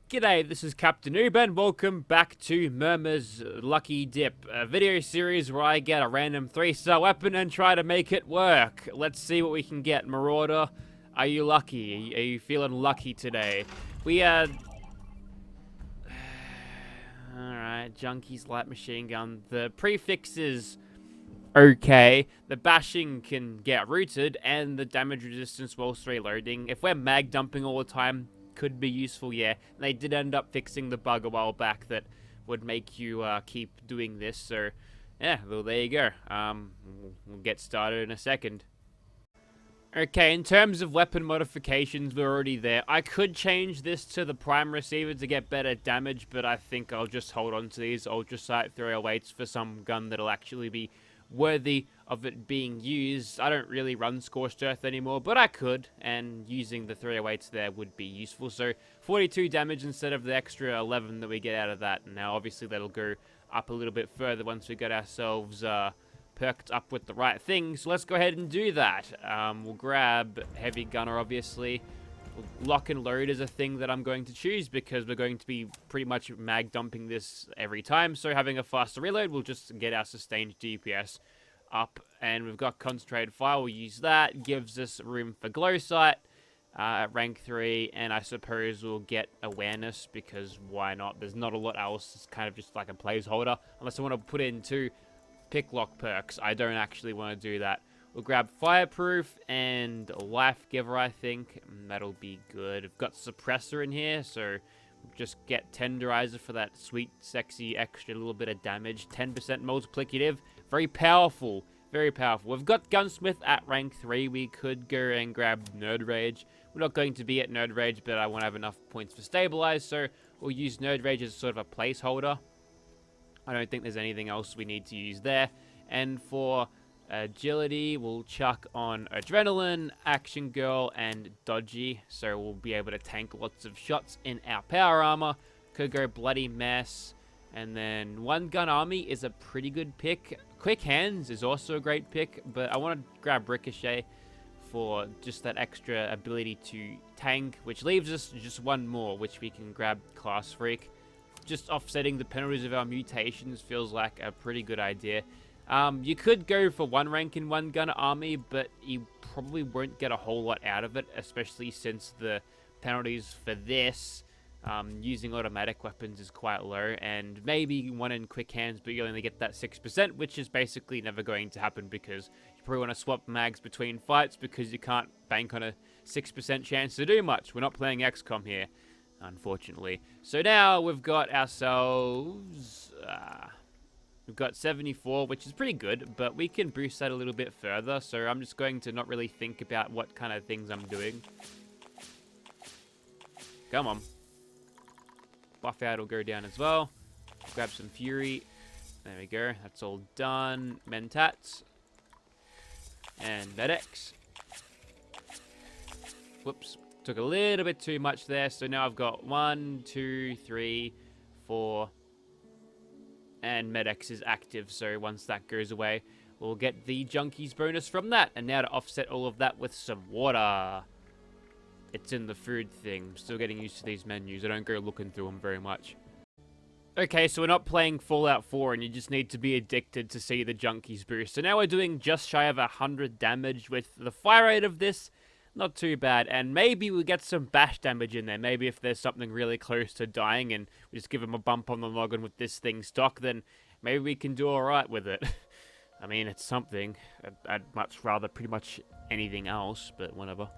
G'day, this is Captainoob and welcome back to Murmrgh's Lucky Dip, a video series where I get a random 3-star weapon and try to make it work. Let's see what we can get. Marauder, are you lucky? Are you feeling lucky today? We Alright, Junkies light machine gun. The prefix is okay. The bashing can get rooted and the damage resistance whilst reloading. If we're mag dumping all the time, could be useful, yeah. They did end up fixing the bug a while back that would make you keep doing this, so yeah, well, there you go. We'll get started in a second. Okay, in terms of weapon modifications, we're already there. I could change this to the prime receiver to get better damage, but I think I'll just hold on to these ultrasight 308s for some gun that'll actually be worthy of it being used. I don't really run Scorched Earth anymore, but I could, and using the 308s there would be useful. So 42 damage instead of the extra 11 that we get out of that. Now obviously that'll go up a little bit further once we get ourselves perked up with the right thing. So let's go ahead and do that. We'll grab Heavy Gunner, obviously. Lock and load is a thing that I'm going to choose because we're going to be pretty much mag dumping this every time. So having a faster reload will just get our sustained DPS up. And we've got concentrated fire. We'll use that. Gives us room for glow sight at rank 3. And I suppose we'll get awareness because why not? There's not a lot else. It's kind of just like a placeholder. Unless I want to put in 2 pick lock perks. I don't actually want to do that. We'll grab Fireproof and Life Giver, I think. That'll be good. We've got Suppressor in here, so we'll just get Tenderizer for that sweet, sexy, extra little bit of damage. 10% multiplicative. Very powerful. Very powerful. We've got Gunsmith at rank 3. We could go and grab Nerd Rage. We're not going to be at Nerd Rage, but I want to have enough points for Stabilize, so we'll use Nerd Rage as sort of a placeholder. I don't think there's anything else we need to use there. And for Agility, we'll chuck on Adrenaline, Action Girl, and Dodgy. So we'll be able to tank lots of shots in our power armor. Could go Bloody Mess. And then One Gun Army is a pretty good pick. Quick Hands is also a great pick, but I want to grab Ricochet for just that extra ability to tank, which leaves us just one more, which we can grab Class Freak. Just offsetting the penalties of our mutations feels like a pretty good idea. You could go for 1 rank in One Gun Army, but you probably won't get a whole lot out of it, especially since the penalties for this, using automatic weapons is quite low, and maybe 1 in Quick Hands, but you only get that 6%, which is basically never going to happen because you probably want to swap mags between fights because you can't bank on a 6% chance to do much. We're not playing XCOM here, unfortunately. So now we've got ourselves... we've got 74, which is pretty good, but we can boost that a little bit further, so I'm just going to not really think about what kind of things I'm doing. Come on. Buff out will go down as well. Grab some Fury. There we go. That's all done. Mentats. And Medex. Whoops. Took a little bit too much there, so now I've got 1, 2, 3, 4... and Medex is active, so once that goes away, we'll get the Junkies bonus from that. And now to offset all of that with some water. It's in the food thing. I'm still getting used to these menus. I don't go looking through them very much. Okay, so we're not playing Fallout 4, and you just need to be addicted to see the Junkies boost. So now we're doing just shy of 100 damage with the fire rate of this. Not too bad, and maybe we'll get some bash damage in there. Maybe if there's something really close to dying and we just give them a bump on the noggin with this thing stock, then maybe we can do alright with it. I mean, it's something. I'd much rather pretty much anything else, but whatever.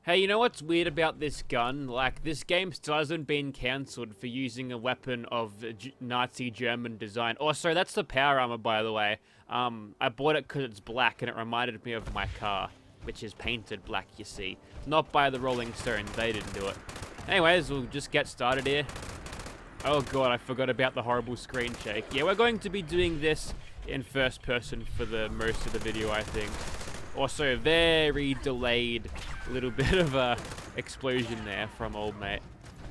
Hey, you know what's weird about this gun? Like, this game still hasn't been cancelled for using a weapon of Nazi German design. Oh, sorry, that's the power armor, by the way. I bought it because it's black and it reminded me of my car, which is painted black, you see. Not by the Rolling Stones, they didn't do it. Anyways, we'll just get started here. Oh god, I forgot about the horrible screen shake. Yeah, we're going to be doing this in first person for the most of the video, I think. Also, very delayed little bit of a explosion there from old mate.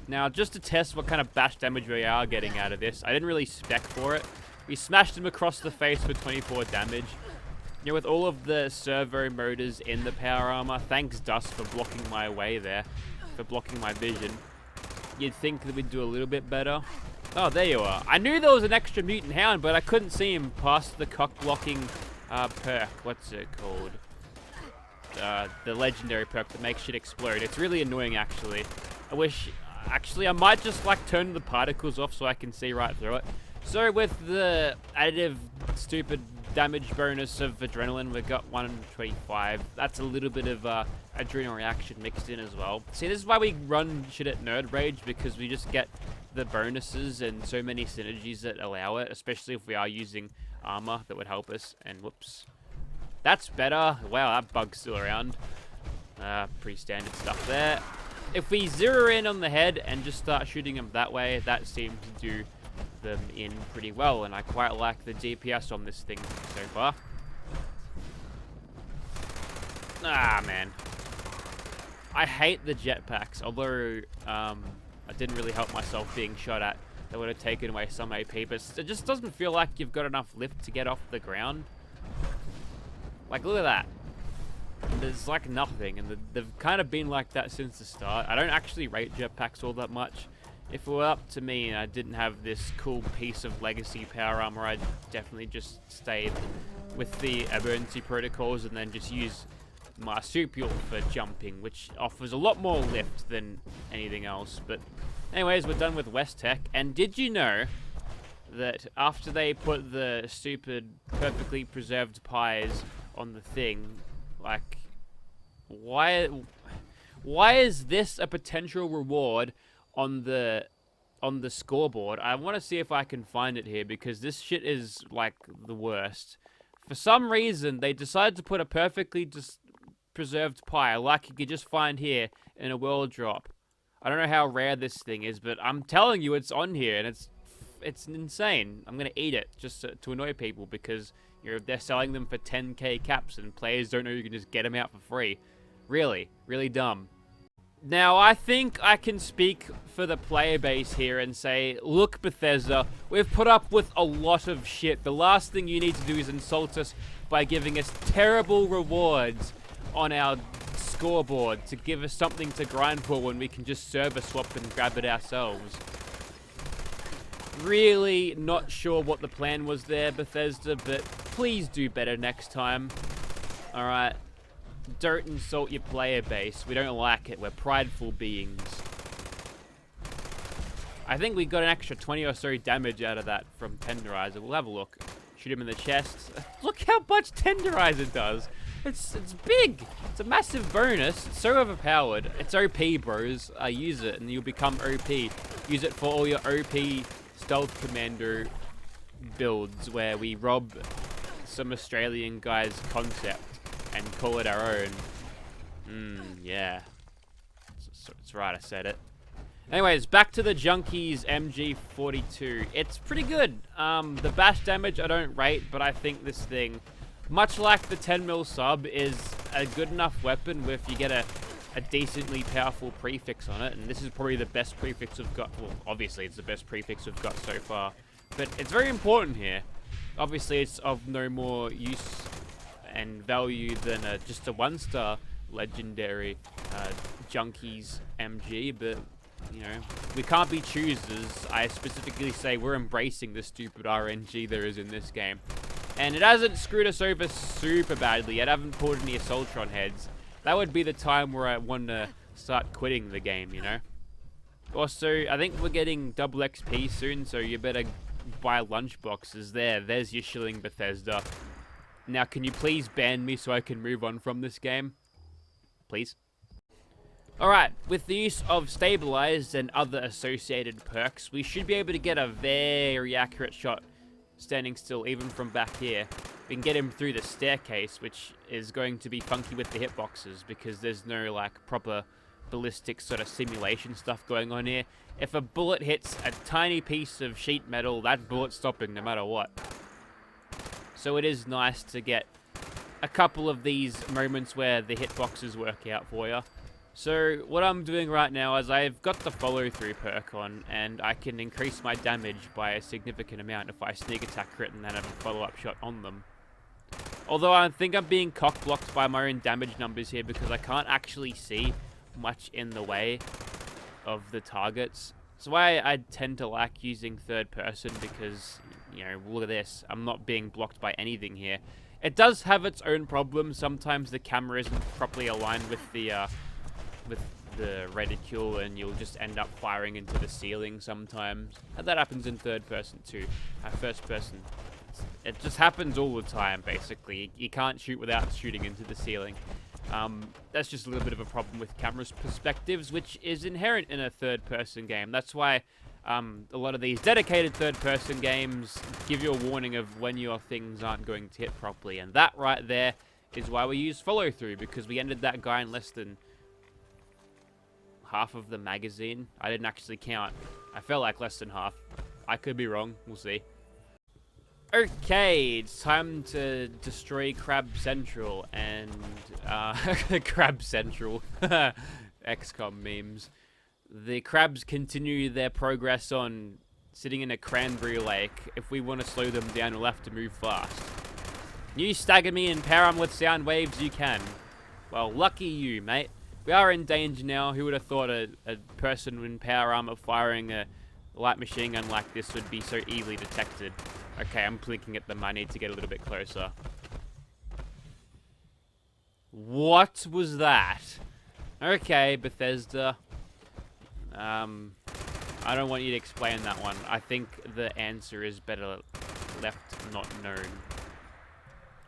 Now, just to test what kind of bash damage we are getting out of this, I didn't really spec for it. We smashed him across the face for 24 damage. You know, with all of the servo motors in the power armor, thanks Dust for blocking my way there, for blocking my vision. you'd think that we'd do a little bit better. Oh, there you are. I knew there was an extra mutant hound, but I couldn't see him past the cock-blocking perk. What's it called? The legendary perk that makes shit explode. It's really annoying, actually. I wish... Actually, I might just, like, turn the particles off so I can see right through it. So, with the additive, stupid damage bonus of adrenaline, we got 125. That's a little bit of adrenal reaction mixed in as well. See, this is why we run shit at Nerd Rage, because we just get the bonuses and so many synergies that allow it, especially if we are using armor that would help us. And whoops. That's better. Wow, that bug's still around. Pretty standard stuff there. If we zero in on the head and just start shooting them that way, that seems to do them in pretty well, and I quite like the DPS on this thing so far. Ah, man. I hate the jetpacks, although I didn't really help myself being shot at. That would have taken away some AP, but it just doesn't feel like you've got enough lift to get off the ground. Like, look at that. There's like nothing, and they've kind of been like that since the start. I don't actually rate jetpacks all that much. If it were up to me and I didn't have this cool piece of legacy power armor, I'd definitely just stay with the emergency protocols and then just use marsupial for jumping, which offers a lot more lift than anything else. But anyways, we're done with West Tech. And did you know that after they put the stupid perfectly preserved pies on the thing, like, why is this a potential reward on the scoreboard? I want to see if I can find it here, because this shit is like the worst. For some reason, they decided to put a perfectly preserved pie, like you could just find here in a world drop. I don't know how rare this thing is, but I'm telling you, it's on here, and it's insane. I'm gonna eat it just to annoy people, because they're selling them for 10k caps, and players don't know you can just get them out for free. Really, really dumb. Now, I think I can speak for the player base here and say, look, Bethesda, we've put up with a lot of shit. The last thing you need to do is insult us by giving us terrible rewards on our scoreboard to give us something to grind for when we can just server swap and grab it ourselves. Really not sure what the plan was there, Bethesda, but please do better next time. Alright. Don't insult your player base. We don't like it. We're prideful beings. I think we got an extra 20 or so damage out of that from Tenderizer. We'll have a look. Shoot him in the chest. Look how much Tenderizer does. It's big. It's a massive bonus. It's so overpowered. It's OP, bros. Use it and you'll become OP. Use it for all your OP Stealth Commando builds where we rob some Australian guy's concept and call it our own. Yeah. It's right, I said it. Anyways, back to the Junkies MG42. It's pretty good. The bash damage I don't rate, but I think this thing, much like the 10mm sub, is a good enough weapon if you get a decently powerful prefix on it, and this is probably the best prefix we've got. Well, obviously it's the best prefix we've got so far, but it's very important here. Obviously it's of no more use and value than just a 1-star legendary Junkies MG, but you know, we can't be choosers. I specifically say we're embracing the stupid RNG there is in this game, and it hasn't screwed us over super badly yet. I haven't pulled any Assaultron heads. That would be the time where I want to start quitting the game, you know? Also, I think we're getting double XP soon, so you better buy lunch boxes. There's your shilling, Bethesda. Now, can you please ban me so I can move on from this game? Please? Alright, with the use of stabilized and other associated perks, we should be able to get a very accurate shot standing still, even from back here. We can get him through the staircase, which is going to be funky with the hitboxes because there's no like proper ballistic sort of simulation stuff going on here. If a bullet hits a tiny piece of sheet metal, that bullet's stopping no matter what. So it is nice to get a couple of these moments where the hitboxes work out for you. So what I'm doing right now is I've got the follow through perk on, and I can increase my damage by a significant amount if I sneak attack crit and then have a follow-up shot on them. Although I think I'm being cock-blocked by my own damage numbers here because I can't actually see much in the way. of the targets. That's why I tend to like using third person, because, you know, look at this. I'm not being blocked by anything here. It does have its own problems. Sometimes the camera isn't properly aligned with the reticule, and you'll just end up firing into the ceiling sometimes. And that happens in third person too. First person, it just happens all the time, basically. You can't shoot without shooting into the ceiling. That's just a little bit of a problem with camera's perspectives, which is inherent in a third-person game. That's why a lot of these dedicated third-person games give you a warning of when your things aren't going to hit properly. And that right there is why we use follow-through, because we ended that guy in less than half of the magazine. I didn't actually count. I felt like less than half. I could be wrong. We'll see. Okay, it's time to destroy Crab Central, and Crab Central, XCOM memes. The crabs continue their progress on sitting in a cranberry lake. If we want to slow them down, we'll have to move fast. You stagger me and power arm with sound waves, you can. Well, lucky you, mate. We are in danger now. Who would have thought a person in power armor firing a light machine gun like this would be so easily detected? Okay, I'm blinking at them. I need to get a little bit closer. What was that? Okay, Bethesda. I don't want you to explain that one. I think the answer is better left not known.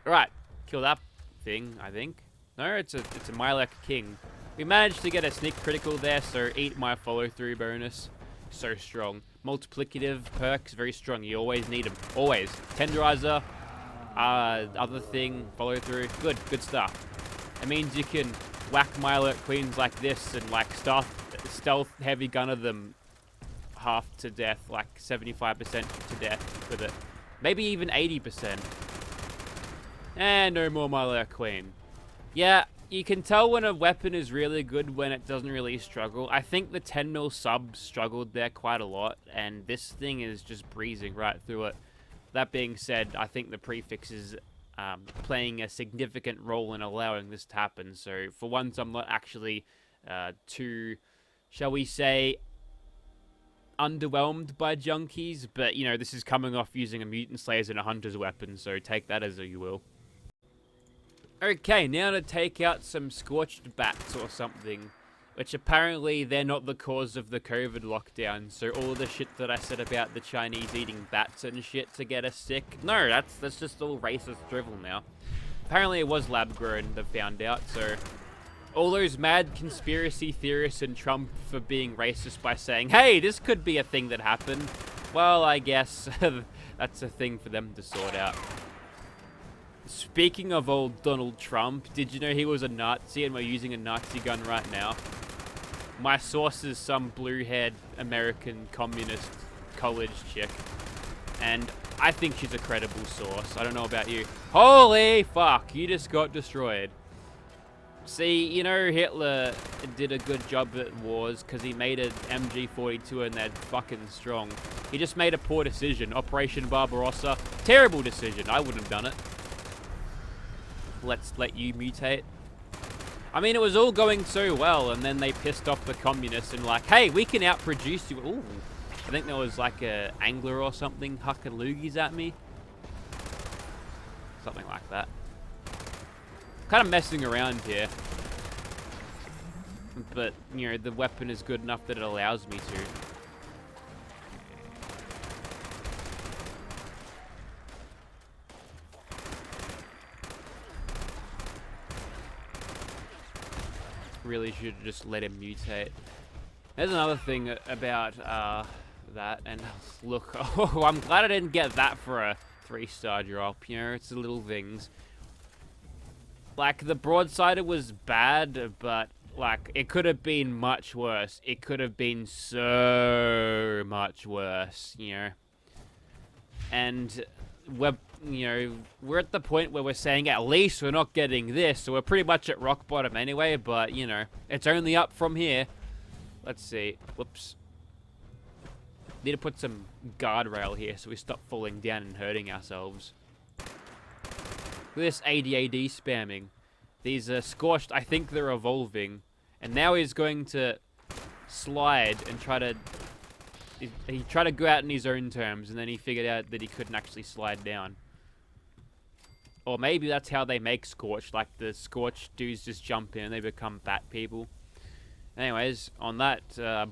Alright, kill that thing, I think. No, it's a Mylek King. We managed to get a sneak critical there, so eat my follow-through bonus. So strong. Multiplicative perks, very strong. You always need them. Always. Tenderizer, other thing, follow through. Good stuff. It means you can whack Mylek Queens like this and like stealth heavy gunner them half to death, like 75% to death with it. Maybe even 80%. And no more Mylek Queen. Yeah, you can tell when a weapon is really good when it doesn't really struggle. I think the 10mm sub struggled there quite a lot, and this thing is just breezing right through it. That being said, I think the prefix is playing a significant role in allowing this to happen. So for once, I'm not actually too, shall we say, underwhelmed by Junkies, but, you know, this is coming off using a Mutant Slayers and a Hunter's weapon, so take that as you will. Okay, now to take out some scorched bats or something, which apparently they're not the cause of the COVID lockdown, so all the shit that I said about the Chinese eating bats and shit to get us sick, no, that's just all racist drivel now. Apparently it was lab-grown, they found out, so all those mad conspiracy theorists and Trump for being racist by saying, hey, this could be a thing that happened, well, I guess that's a thing for them to sort out. Speaking of old Donald Trump, did you know he was a Nazi and we're using a Nazi gun right now? My source is some blue-haired American communist college chick, and I think she's a credible source. I don't know about you. Holy fuck, you just got destroyed. See, you know Hitler did a good job at wars because he made an MG42 and they're fucking strong. He just made a poor decision. Operation Barbarossa, terrible decision. I wouldn't have done it. Let's let you mutate. I mean, it was all going so well, and then they pissed off the communists and like, hey, we can outproduce you. Ooh, I think there was like a angler or something hucking loogies at me. Something like that. Kind of messing around here. But, you know, the weapon is good enough that it allows me to. Really should just let him mutate. There's another thing about that, and look, oh, I'm glad I didn't get that for a 3-star drop, you know, it's the little things. Like, the broadside was bad, but, like, it could have been much worse. It could have been so much worse, you know. And we're at the point where we're saying at least we're not getting this, so we're pretty much at rock bottom anyway, but, you know, it's only up from here. Let's see. Whoops. Need to put some guardrail here so we stop falling down and hurting ourselves. Look at this ADAD spamming. These are scorched. I think they're evolving. And now he's going to slide and try to... He tried to go out in his own terms, and then he figured out that he couldn't actually slide down. Or maybe that's how they make Scorch. Like, the Scorch dudes just jump in and they become bat people. Anyways, on that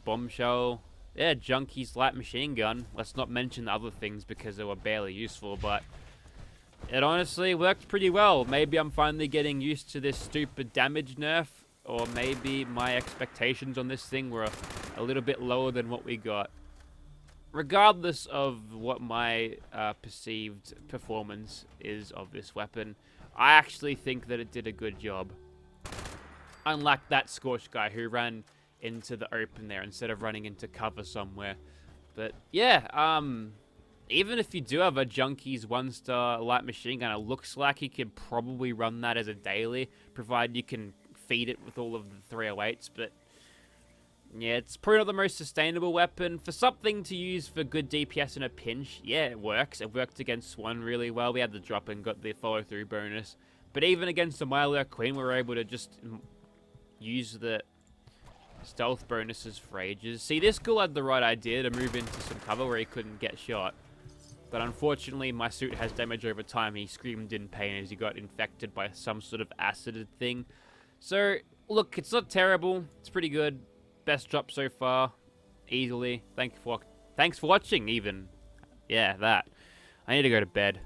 bombshell, yeah, Junkies light machine gun. Let's not mention the other things because they were barely useful, but it honestly worked pretty well. Maybe I'm finally getting used to this stupid damage nerf, or maybe my expectations on this thing were a little bit lower than what we got. Regardless of what my perceived performance is of this weapon, I actually think that it did a good job. Unlike that Scorch guy who ran into the open there instead of running into cover somewhere. But yeah, even if you do have a Junkies 1-star light machine gun, it looks like you could probably run that as a daily, provided you can feed it with all of the 308s. But yeah, it's probably not the most sustainable weapon. For something to use for good DPS in a pinch, yeah, it works. It worked against Swan really well. We had the drop and got the follow-through bonus. But even against the Milo Queen, we were able to just use the stealth bonuses for ages. See, this girl had the right idea to move into some cover where he couldn't get shot. But unfortunately, my suit has damage over time. He screamed in pain as he got infected by some sort of acid thing. So, look, it's not terrible. It's pretty good. Best drop so far. Easily. Thanks for watching, even. Yeah, that. I need to go to bed.